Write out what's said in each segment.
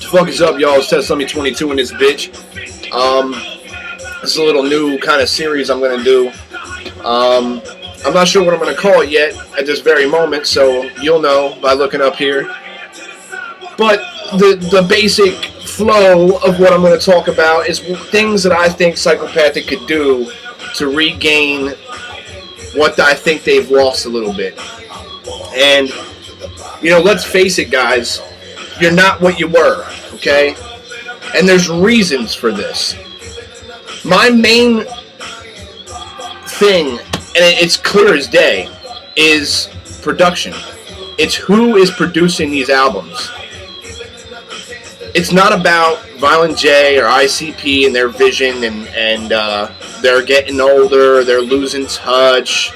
Fuck is up, y'all? It's Test22 in this bitch. This is a little new kind of series I'm going to do. I'm not sure what I'm going to call it yet at this very moment, so you'll know by looking up here. But the basic flow of what I'm going to talk about is things that I think Psychopathic could do to regain what I think they've lost a little bit. And, you know, let's face it, guys. You're not what you were, okay? And there's reasons for this. My main thing, and it's clear as day, is production. It's who is producing these albums. It's not about Violent J or ICP and their vision and they're getting older, they're losing touch,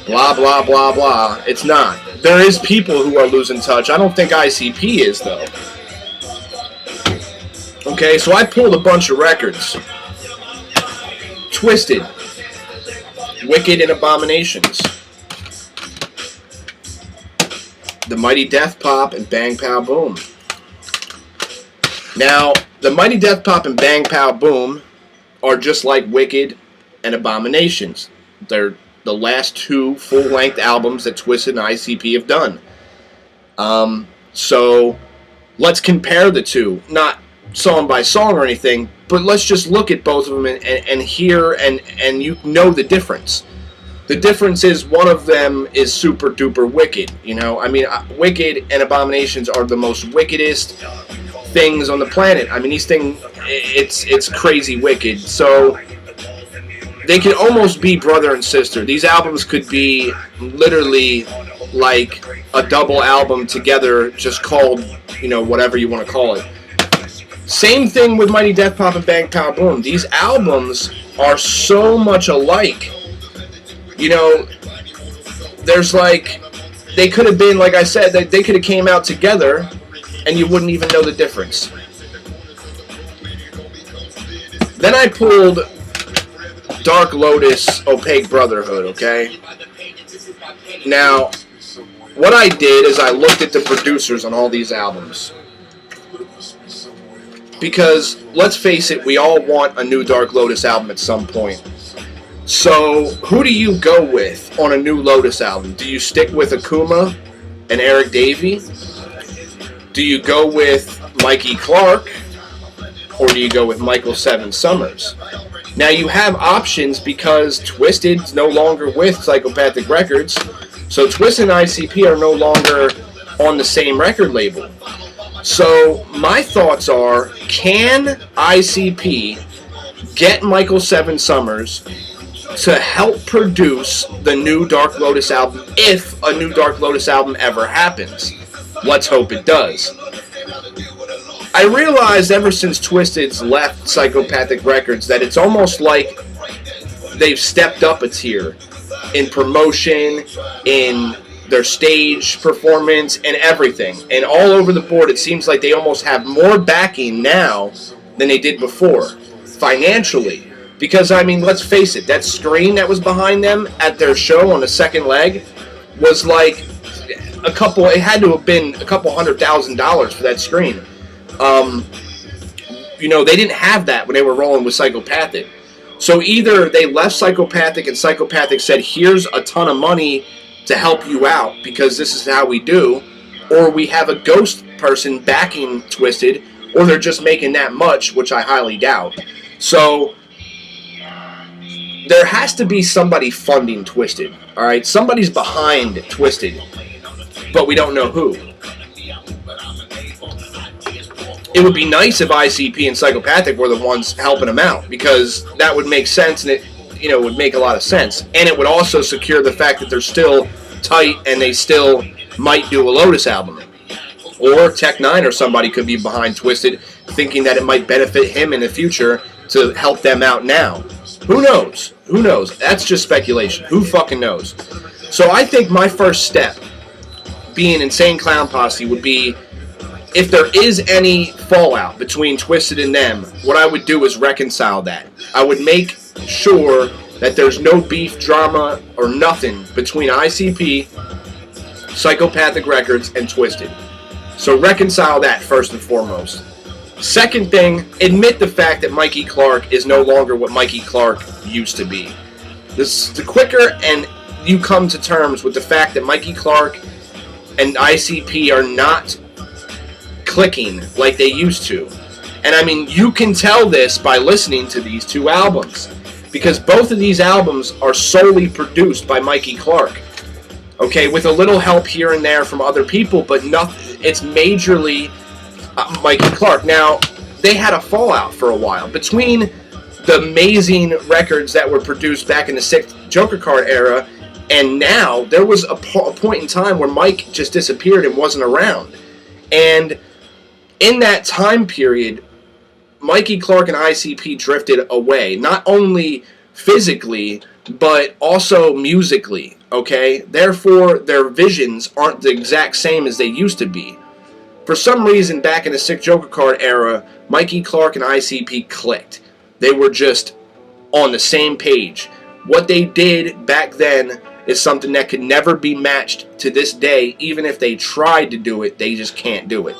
blah, blah, blah, blah. It's not. There is people who are losing touch. I don't think ICP is, though. Okay, so I pulled a bunch of records. Twisted. Wicked and Abominations. The Mighty Death Pop and Bang Pow Boom. Now, the Mighty Death Pop and Bang Pow Boom are just like Wicked and Abominations. They're the last two full-length albums that Twisted and ICP have done. So, let's compare the two. Not song by song or anything, but let's just look at both of them and hear and you know the difference. The difference is one of them is super-duper wicked. You know, I mean, Wicked and Abominations are the most wickedest things on the planet. I mean, these things, it's crazy wicked. So they could almost be brother and sister. These albums could be literally like a double album together, just called, you know, whatever you want to call it. Same thing with Mighty Death Pop and Bang Pow Boom. These albums are so much alike. You know, there's like, they could have been, like I said, they could have came out together and you wouldn't even know the difference. Then I pulled Dark Lotus, Opaque Brotherhood, okay? Now, what I did is I looked at the producers on all these albums. Because, let's face it, we all want a new Dark Lotus album at some point. So, who do you go with on a new Lotus album? Do you stick with Akuma and Eric Davey? Do you go with Mikey Clark? Or do you go with Michael Seven Summers? Now, you have options because Twisted's no longer with Psychopathic Records, so Twisted and ICP are no longer on the same record label. So, my thoughts are, can ICP get Michael Seven Summers to help produce the new Dark Lotus album if a new Dark Lotus album ever happens? Let's hope it does. I realized ever since Twisted's left Psychopathic Records that it's almost like they've stepped up a tier in promotion, in their stage performance, and everything. And all over the board, it seems like they almost have more backing now than they did before, financially. Because, I mean, let's face it, that screen that was behind them at their show on the second leg was like it had to have been a couple $100,000 for that screen. You know, they didn't have that when they were rolling with Psychopathic. So either they left Psychopathic and Psychopathic said, here's a ton of money to help you out because this is how we do, or we have a ghost person backing Twisted, or they're just making that much, which I highly doubt. So there has to be somebody funding Twisted, alright? Somebody's behind Twisted, but we don't know who. It would be nice if ICP and Psychopathic were the ones helping them out, because that would make sense, and it, you know, would make a lot of sense. And it would also secure the fact that they're still tight and they still might do a Lotus album. Or Tech 9 or somebody could be behind Twisted, thinking that it might benefit him in the future to help them out now. Who knows? Who knows? That's just speculation. Who fucking knows? So I think my first step, being Insane Clown Posse, would be, if there is any fallout between Twisted and them, what I would do is reconcile that. I would make sure that there's no beef, drama, or nothing between ICP, Psychopathic Records, and Twisted. So reconcile that first and foremost. Second thing, admit the fact that Mikey Clark is no longer what Mikey Clark used to be. The quicker and you come to terms with the fact that Mikey Clark and ICP are not clicking like they used to. And I mean, you can tell this by listening to these two albums, because both of these albums are solely produced by Mikey Clark. Okay, with a little help here and there from other people, but nothing. It's majorly Mikey Clark. Now, they had a fallout for a while between the amazing records that were produced back in the 6th Joker Card era, and now there was a point in time where Mike just disappeared and wasn't around. And in that time period, Mikey Clark and ICP drifted away, not only physically, but also musically, okay? Therefore, their visions aren't the exact same as they used to be. For some reason, back in the 6th Joker Card era, Mikey Clark and ICP clicked. They were just on the same page. What they did back then is something that could never be matched to this day. Even if they tried to do it, they just can't do it.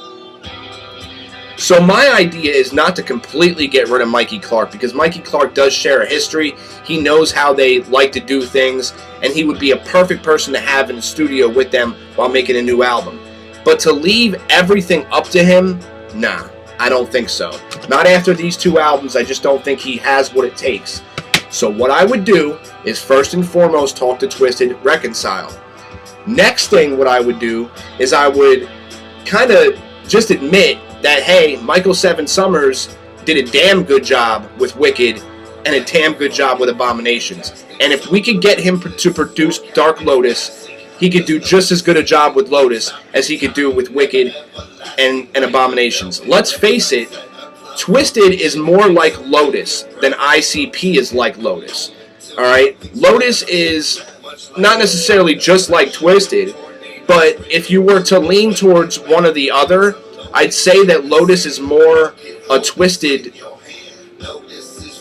So my idea is not to completely get rid of Mikey Clark, because Mikey Clark does share a history. He knows how they like to do things, and he would be a perfect person to have in the studio with them while making a new album. But to leave everything up to him, nah, I don't think so. Not after these two albums. I just don't think he has what it takes. So what I would do is first and foremost talk to Twisted, reconcile. Next thing what I would do is I would kind of just admit that, hey, Michael Seven Summers did a damn good job with Wicked and a damn good job with Abominations. And if we could get him to produce Dark Lotus, he could do just as good a job with Lotus as he could do with Wicked and Abominations. Let's face it, Twisted is more like Lotus than ICP is like Lotus. Alright? Lotus is not necessarily just like Twisted, but if you were to lean towards one or the other, I'd say that Lotus is more a Twisted.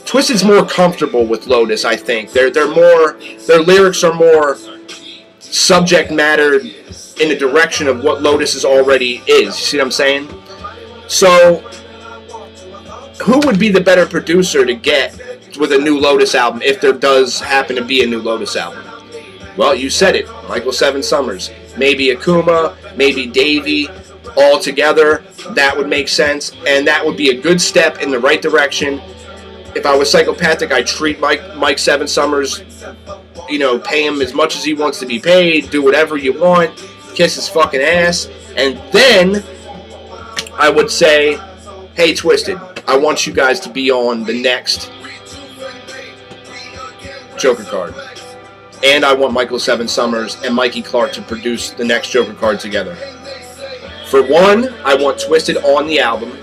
Twisted's more comfortable with Lotus, I think. Their lyrics are more subject matter in the direction of what Lotus already is. You see what I'm saying? So, who would be the better producer to get with a new Lotus album if there does happen to be a new Lotus album? Well, you said it. Michael Seven Summers. Maybe Akuma, maybe Davey, all together. That would make sense, and that would be a good step in the right direction. If I was Psychopathic, I'd treat Mike Seven Summers, you know, pay him as much as he wants to be paid, do whatever you want, kiss his fucking ass, and then I would say, hey, Twisted, I want you guys to be on the next Joker Card. And I want Michael Seven Summers and Mikey Clark to produce the next Joker Card together. For one, I want Twisted on the album,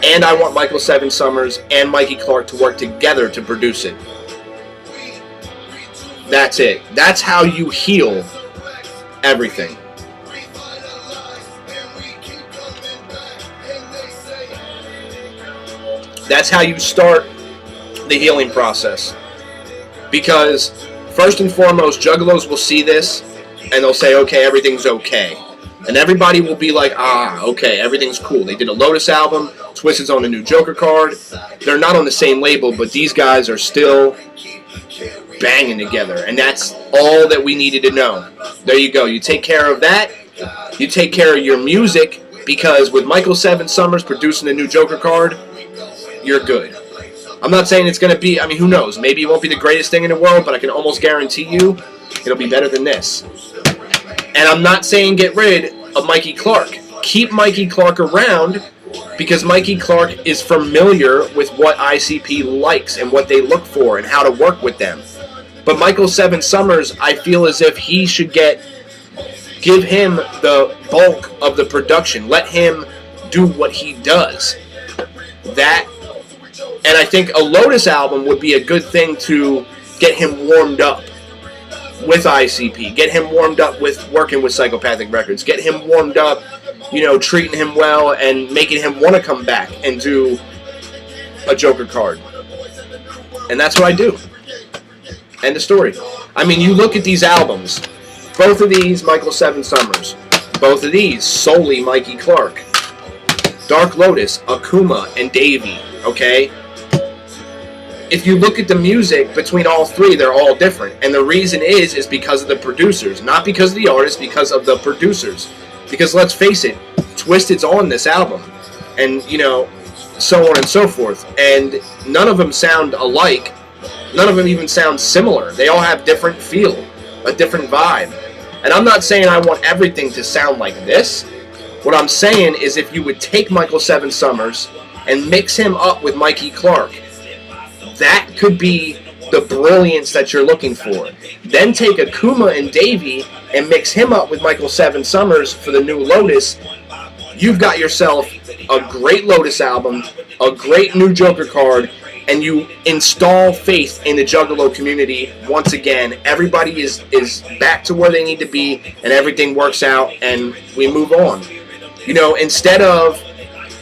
and I want Michael Seven Summers and Mikey Clark to work together to produce it. That's it. That's how you heal everything. That's how you start the healing process. Because, first and foremost, Juggalos will see this, and they'll say, okay, everything's okay. And everybody will be like, ah, okay, everything's cool. They did a Lotus album, Twisted's on a new Joker Card. They're not on the same label, but these guys are still banging together. And that's all that we needed to know. There you go. You take care of that. You take care of your music, because with Michael Seven Summers producing a new Joker Card, you're good. I'm not saying it's going to be, I mean, who knows? Maybe it won't be the greatest thing in the world, but I can almost guarantee you it'll be better than this. And I'm not saying get rid of Mikey Clark. Keep Mikey Clark around, because Mikey Clark is familiar with what ICP likes and what they look for and how to work with them. But Michael Seven Summers, I feel as if he should give him the bulk of the production. Let him do what he does. And I think a Lotus album would be a good thing to get him warmed up with ICP. Get him warmed up with working with Psychopathic Records. Get him warmed up, you know, treating him well and making him want to come back and do a Joker Card. And that's what I do. End of story. I mean, you look at these albums. Both of these, Michael Seven Summers. Both of these, solely Mikey Clark. Dark Lotus, Akuma, and Davey, okay? If you look at the music between all three, they're all different. And the reason is because of the producers. Not because of the artists, because of the producers. Because let's face it, Twisted's on this album. And, you know, so on and so forth. And none of them sound alike. None of them even sound similar. They all have different feel, a different vibe. And I'm not saying I want everything to sound like this. What I'm saying is if you would take Michael Seven Summers and mix him up with Mikey Clark, that could be the brilliance that you're looking for. Then take Akuma and Davey and mix him up with Michael Seven Summers for the new Lotus. You've got yourself a great Lotus album, a great new Joker card, and you install faith in the Juggalo community once again. Everybody is back to where they need to be, and everything works out, and we move on. You know, instead of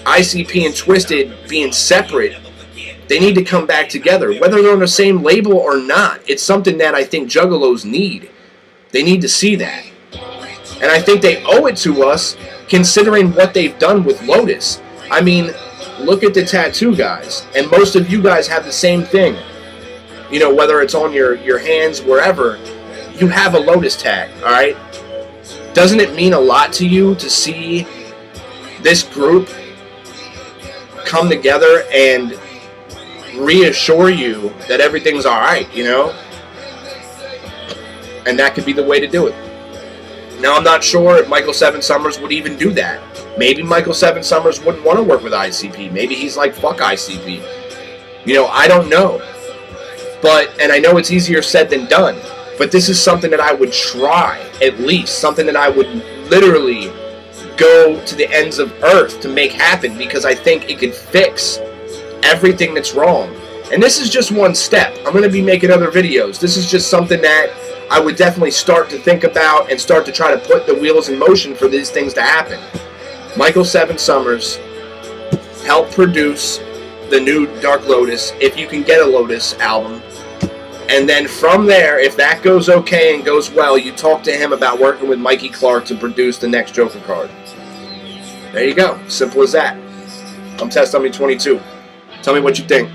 ICP and Twisted being separate, they need to come back together, whether they're on the same label or not. It's something that I think Juggalos need. They need to see that. And I think they owe it to us, considering what they've done with Lotus. I mean, look at the tattoo guys. And most of you guys have the same thing. You know, whether it's on your hands, wherever, you have a Lotus tag, alright? Doesn't it mean a lot to you to see this group come together and reassure you that everything's alright, you know? And that could be the way to do it. Now, I'm not sure if Michael Seven Summers would even do that. Maybe Michael Seven Summers wouldn't want to work with ICP. Maybe he's like, fuck ICP. You know, I don't know. And I know it's easier said than done, but this is something that I would try, at least. Something that I would literally go to the ends of earth to make happen, because I think it could fix everything that's wrong. And this is just one step. I'm going to be making other videos. This is just something that I would definitely start to think about and start to try to put the wheels in motion for these things to happen. Michael Seven Summers helped produce the new Dark Lotus, if you can get a Lotus album. And then from there, if that goes okay and goes well, you talk to him about working with Mikey Clark to produce the next Joker card. There you go. Simple as that. I'm Test Dummy 22. Tell me what you think.